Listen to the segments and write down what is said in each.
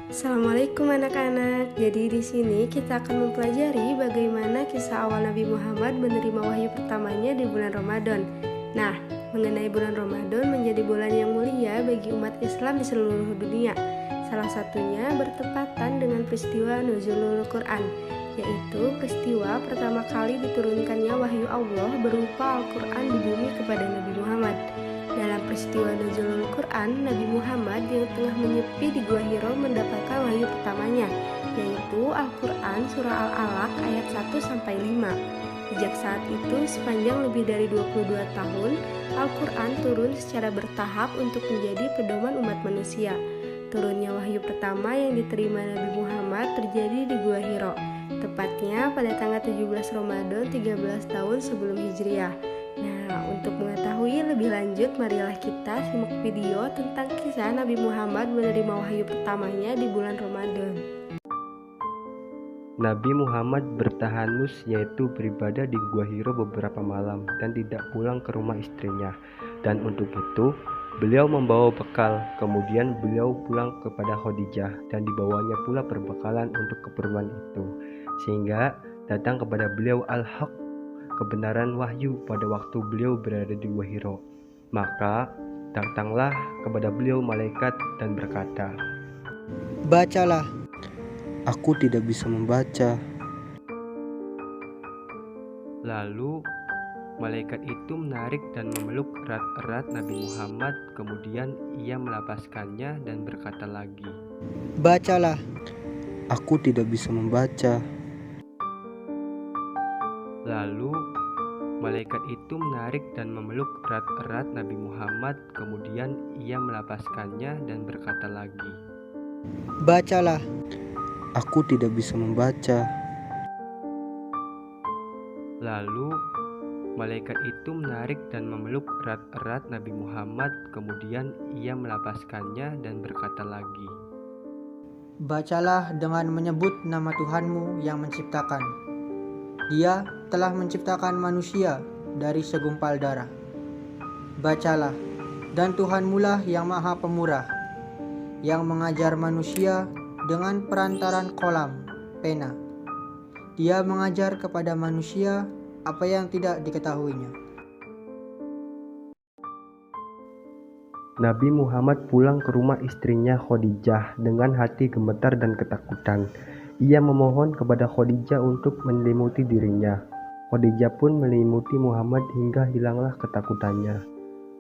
Assalamualaikum anak-anak. Jadi di sini kita akan mempelajari bagaimana kisah awal Nabi Muhammad menerima wahyu pertamanya di bulan Ramadan. Nah, mengenai bulan Ramadan menjadi bulan yang mulia bagi umat Islam di seluruh dunia. Salah satunya bertepatan dengan peristiwa Nuzulul Quran, yaitu peristiwa pertama kali diturunkannya wahyu Allah berupa Al-Quran di bumi kepada Nabi Muhammad. Dalam peristiwa Nuzulul Quran, Nabi Muhammad yang tengah menyepi di Gua Hiro mendapatkan wahyu pertamanya, yaitu Al-Quran Surah Al-Alaq ayat 1-5. Sejak saat itu, sepanjang lebih dari 22 tahun, Al-Quran turun secara bertahap untuk menjadi pedoman umat manusia. Turunnya wahyu pertama yang diterima Nabi Muhammad terjadi di Gua Hiro, tepatnya pada tanggal 17 Ramadan 13 tahun sebelum Hijriah. Nah, untuk mengetahui lebih lanjut, marilah kita simak video tentang kisah Nabi Muhammad menerima wahyu pertamanya di bulan Ramadan. Nabi Muhammad bertahanus, yaitu beribadah di Gua Hiro beberapa malam dan tidak pulang ke rumah istrinya. Dan untuk itu, beliau membawa bekal. Kemudian beliau pulang kepada Khadijah dan dibawanya pula perbekalan untuk keperluan itu. Sehingga datang kepada beliau al-haq, kebenaran wahyu pada waktu beliau berada di Gua Hiro. Maka datanglah kepada beliau malaikat dan berkata, "Bacalah." Aku tidak bisa membaca. Lalu malaikat itu menarik dan memeluk erat-erat Nabi Muhammad. Kemudian ia melepaskannya dan berkata lagi, "Bacalah." Aku tidak bisa membaca. Lalu malaikat itu menarik dan memeluk erat-erat Nabi Muhammad. Kemudian ia melepaskannya dan berkata lagi, "Bacalah." Aku tidak bisa membaca. Lalu malaikat itu menarik dan memeluk erat-erat Nabi Muhammad. Kemudian ia melepaskannya dan berkata lagi, Bacalah dengan menyebut nama Tuhanmu yang menciptakan. Dia telah menciptakan manusia dari segumpal darah. Bacalah, dan Tuhanmulah yang maha pemurah, yang mengajar manusia dengan perantaran kolam, pena. Dia mengajar kepada manusia apa yang tidak diketahuinya. Nabi Muhammad pulang ke rumah istrinya Khadijah dengan hati gemetar dan ketakutan. Ia memohon kepada Khadijah untuk menyelimuti dirinya. Khadijah pun menyelimuti Muhammad hingga hilanglah ketakutannya.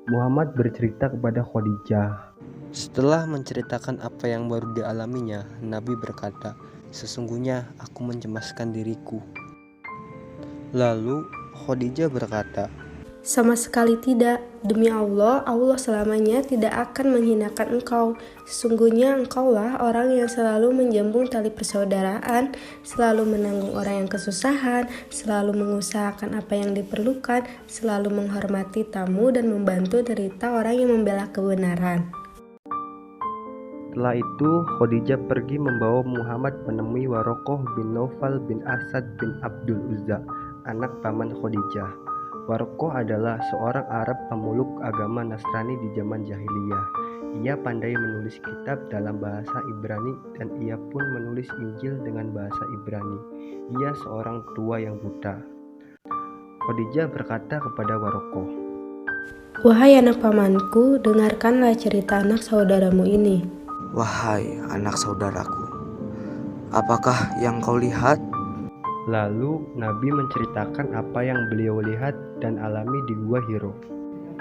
Muhammad bercerita kepada Khadijah. Setelah menceritakan apa yang baru dialaminya, Nabi berkata, "Sesungguhnya aku mencemaskan diriku." Lalu Khadijah berkata, Sama sekali tidak. Demi Allah, Allah selamanya tidak akan menghinakan engkau. Sesungguhnya engkaulah orang yang selalu menjambung tali persaudaraan, selalu menanggung orang yang kesusahan, selalu mengusahakan apa yang diperlukan, selalu menghormati tamu dan membantu derita orang yang membela kebenaran. Setelah itu, Khadijah pergi membawa Muhammad menemui Warokoh bin Naufal bin Asad bin Abdul Uzza, anak paman Khadijah. Warokoh adalah seorang Arab pemeluk agama Nasrani di zaman jahiliyah. Ia pandai menulis kitab dalam bahasa Ibrani dan ia pun menulis Injil dengan bahasa Ibrani. Ia seorang tua yang buta. Khadijah berkata kepada Warokoh, Wahai anak pamanku, dengarkanlah cerita anak saudaramu ini. Wahai anak saudaraku, apakah yang kau lihat? Lalu Nabi menceritakan apa yang beliau lihat dan alami di Gua Hiro.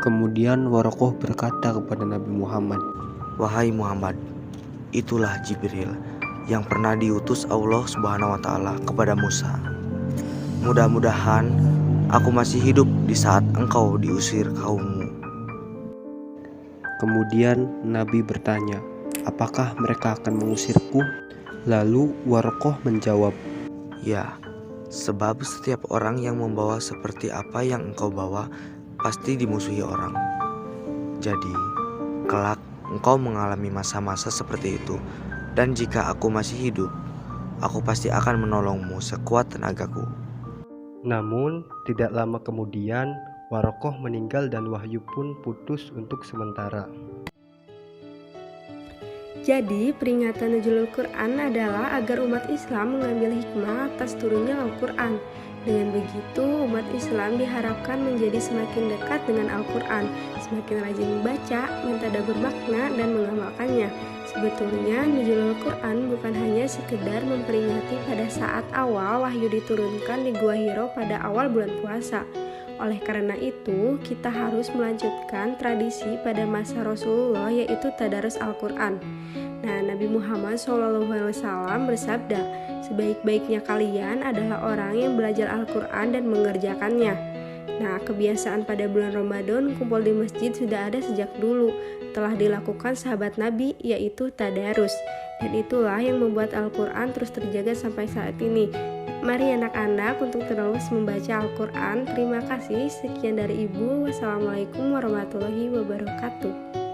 Kemudian Warokoh berkata kepada Nabi Muhammad, Wahai Muhammad, itulah Jibril yang pernah diutus Allah Subhanahu wa Ta'ala kepada Musa. Mudah-mudahan aku masih hidup di saat engkau diusir kaummu. Kemudian Nabi bertanya, "Apakah mereka akan mengusirku?" Lalu Warokoh menjawab, Ya, sebab setiap orang yang membawa seperti apa yang engkau bawa pasti dimusuhi orang. Jadi, kelak engkau mengalami masa-masa seperti itu. Dan jika aku masih hidup, aku pasti akan menolongmu sekuat tenagaku. Namun, tidak lama kemudian, Warokoh meninggal dan wahyu pun putus untuk sementara. Jadi, peringatan Nuzulul Quran adalah agar umat Islam mengambil hikmah atas turunnya Al-Quran. Dengan begitu, umat Islam diharapkan menjadi semakin dekat dengan Al-Quran, semakin rajin membaca, mentadabbur makna, dan mengamalkannya. Sebetulnya, Nuzulul Quran bukan hanya sekedar memperingati pada saat awal wahyu diturunkan di Gua Hiro pada awal bulan puasa. Oleh karena itu, kita harus melanjutkan tradisi pada masa Rasulullah, yaitu tadarus Al-Quran. Nah, Nabi Muhammad SAW bersabda, sebaik-baiknya kalian adalah orang yang belajar Al-Quran dan mengerjakannya. Nah, kebiasaan pada bulan Ramadan kumpul di masjid sudah ada sejak dulu, telah dilakukan sahabat Nabi, yaitu tadarus. Dan itulah yang membuat Al-Quran terus terjaga sampai saat ini. Mari anak-anak untuk terus membaca Al-Quran. Terima kasih. Sekian dari Ibu. Wassalamualaikum warahmatullahi wabarakatuh.